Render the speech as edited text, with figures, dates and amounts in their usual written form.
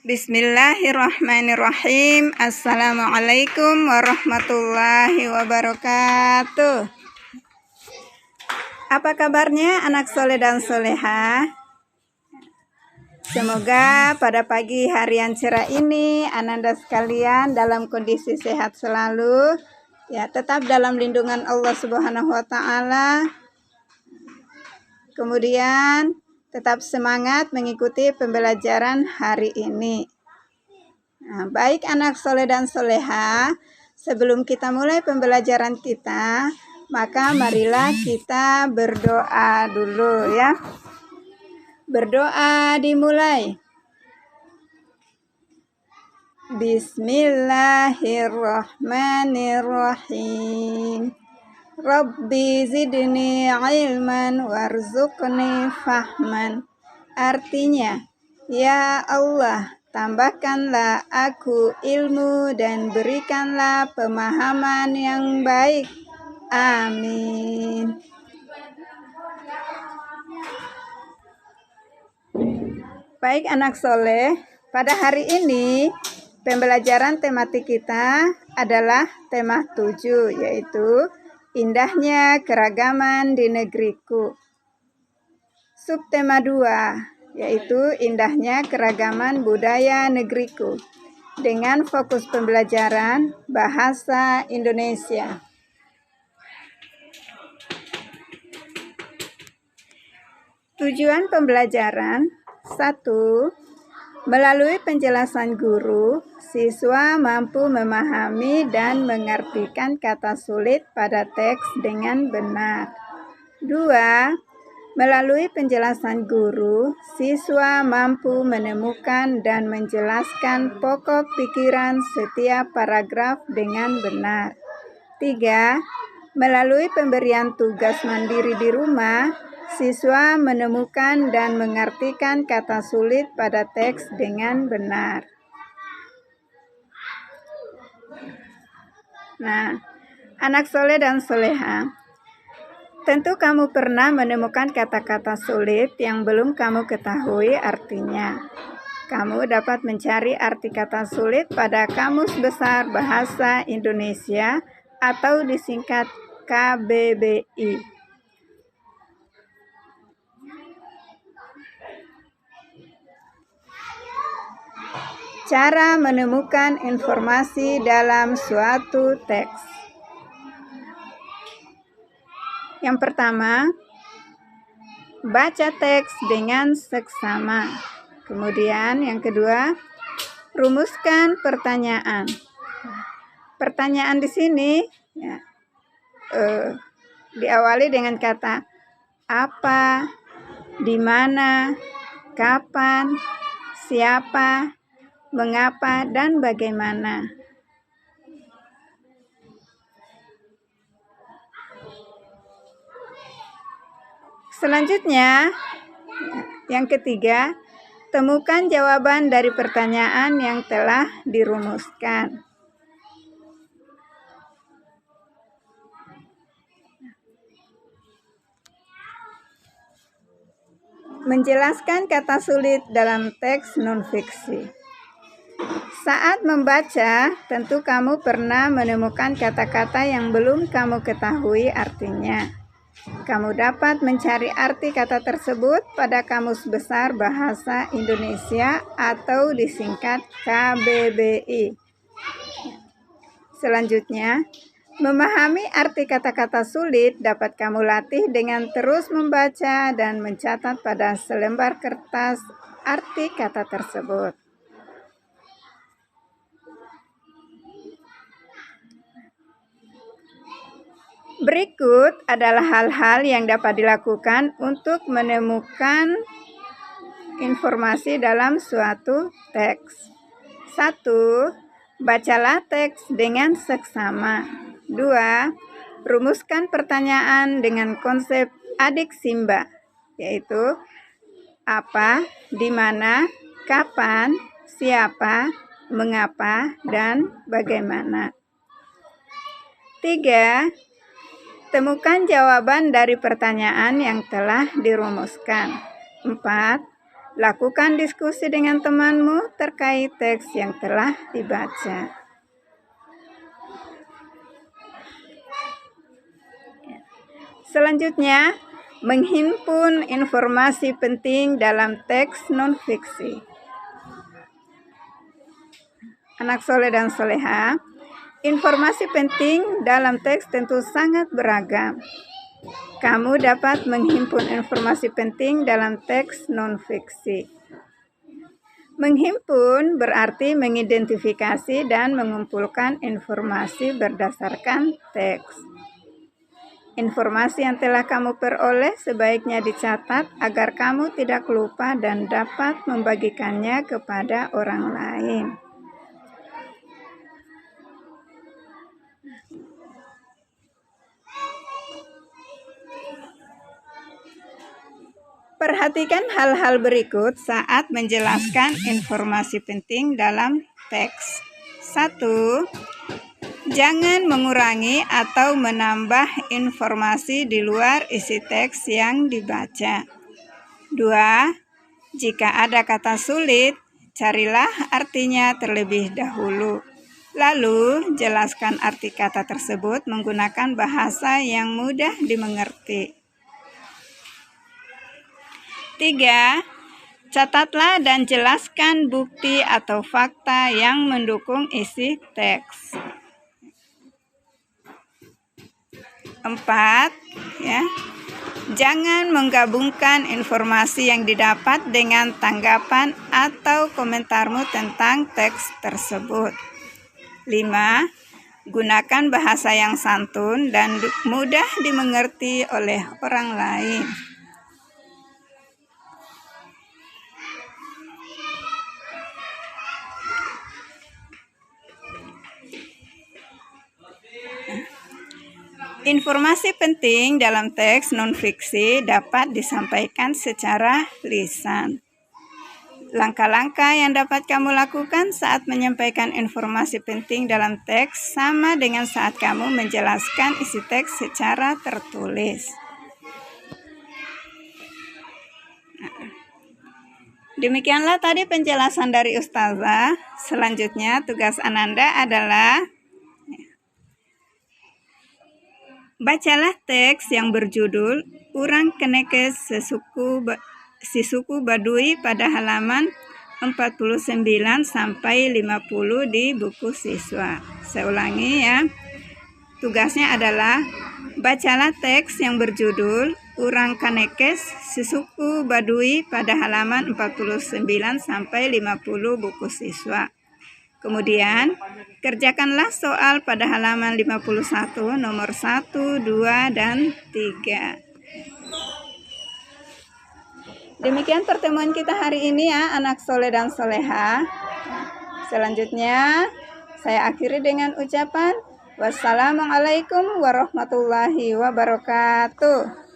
Bismillahirrahmanirrahim. Assalamualaikum warahmatullahi wabarakatuh. Apa kabarnya anak soleh dan soleha? Semoga pada pagi hari yang cerah ini ananda sekalian dalam kondisi sehat selalu, ya, tetap dalam lindungan Allah Subhanahu wa taala. Kemudian tetap semangat mengikuti pembelajaran hari ini. Nah, baik anak soleh dan soleha, sebelum kita mulai pembelajaran kita, maka marilah kita berdoa dulu ya. Berdoa dimulai. Bismillahirrahmanirrahim. Rabbi zidni ilman warzuqni fahman. Artinya, ya Allah, tambahkanlah aku ilmu dan berikanlah pemahaman yang baik. Amin. Baik anak soleh, pada hari ini pembelajaran tematik kita adalah tema 7, yaitu indahnya keragaman di negeriku. Subtema 2, yaitu indahnya keragaman budaya negeriku, dengan fokus pembelajaran bahasa Indonesia. Tujuan pembelajaran: 1. Melalui penjelasan guru, siswa mampu memahami dan mengartikan kata sulit pada teks dengan benar. 2. Melalui penjelasan guru, siswa mampu menemukan dan menjelaskan pokok pikiran setiap paragraf dengan benar. 3. Melalui pemberian tugas mandiri di rumah, siswa menemukan dan mengartikan kata sulit pada teks dengan benar. Nah, anak soleh dan soleha, tentu kamu pernah menemukan kata-kata sulit yang belum kamu ketahui artinya. Kamu dapat mencari arti kata sulit pada Kamus Besar Bahasa Indonesia atau disingkat KBBI. Cara menemukan informasi dalam suatu teks. Yang pertama, baca teks dengan seksama. Kemudian yang kedua, rumuskan pertanyaan. Pertanyaan di sini ya, diawali dengan kata apa, di mana, kapan, siapa, mengapa, dan bagaimana. Selanjutnya, yang ketiga, temukan jawaban dari pertanyaan yang telah dirumuskan. Menjelaskan kata sulit dalam teks non-fiksi. Saat membaca, tentu kamu pernah menemukan kata-kata yang belum kamu ketahui artinya. Kamu dapat mencari arti kata tersebut pada Kamus Besar Bahasa Indonesia atau disingkat KBBI. Selanjutnya, memahami arti kata-kata sulit dapat kamu latih dengan terus membaca dan mencatat pada selembar kertas arti kata tersebut. Berikut adalah hal-hal yang dapat dilakukan untuk menemukan informasi dalam suatu teks. 1. Bacalah teks dengan seksama. 2. Rumuskan pertanyaan dengan konsep adik simba, yaitu apa, di mana, kapan, siapa, mengapa, dan bagaimana. 3. Temukan jawaban dari pertanyaan yang telah dirumuskan. 4. Lakukan diskusi dengan temanmu terkait teks yang telah dibaca. Selanjutnya, menghimpun informasi penting dalam teks non-fiksi. Anak soleh dan soleha, informasi penting dalam teks tentu sangat beragam. Kamu dapat menghimpun informasi penting dalam teks non-fiksi. Menghimpun berarti mengidentifikasi dan mengumpulkan informasi berdasarkan teks. Informasi yang telah kamu peroleh sebaiknya dicatat agar kamu tidak lupa dan dapat membagikannya kepada orang lain. Perhatikan hal-hal berikut saat menjelaskan informasi penting dalam teks. 1. Jangan mengurangi atau menambah informasi di luar isi teks yang dibaca. 2. Jika ada kata sulit, carilah artinya terlebih dahulu. Lalu, jelaskan arti kata tersebut menggunakan bahasa yang mudah dimengerti. 3. Catatlah dan jelaskan bukti atau fakta yang mendukung isi teks. 4. Jangan menggabungkan informasi yang didapat dengan tanggapan atau komentarmu tentang teks tersebut. 5. Gunakan bahasa yang santun dan mudah dimengerti oleh orang lain. Informasi penting dalam teks non-fiksi dapat disampaikan secara lisan. Langkah-langkah yang dapat kamu lakukan saat menyampaikan informasi penting dalam teks sama dengan saat kamu menjelaskan isi teks secara tertulis. Demikianlah tadi penjelasan dari Ustazah. Selanjutnya tugas Ananda adalah bacalah teks yang berjudul Urang Kenekes si suku Baduy pada halaman 49 sampai 50 di buku siswa. Saya ulangi ya. Tugasnya adalah bacalah teks yang berjudul Urang Kenekes si suku Baduy pada halaman 49 sampai 50 buku siswa. Kemudian, kerjakanlah soal pada halaman 51 nomor 1, 2, dan 3. Demikian pertemuan kita hari ini ya, anak soleh dan soleha. Selanjutnya, saya akhiri dengan ucapan wassalamualaikum warahmatullahi wabarakatuh.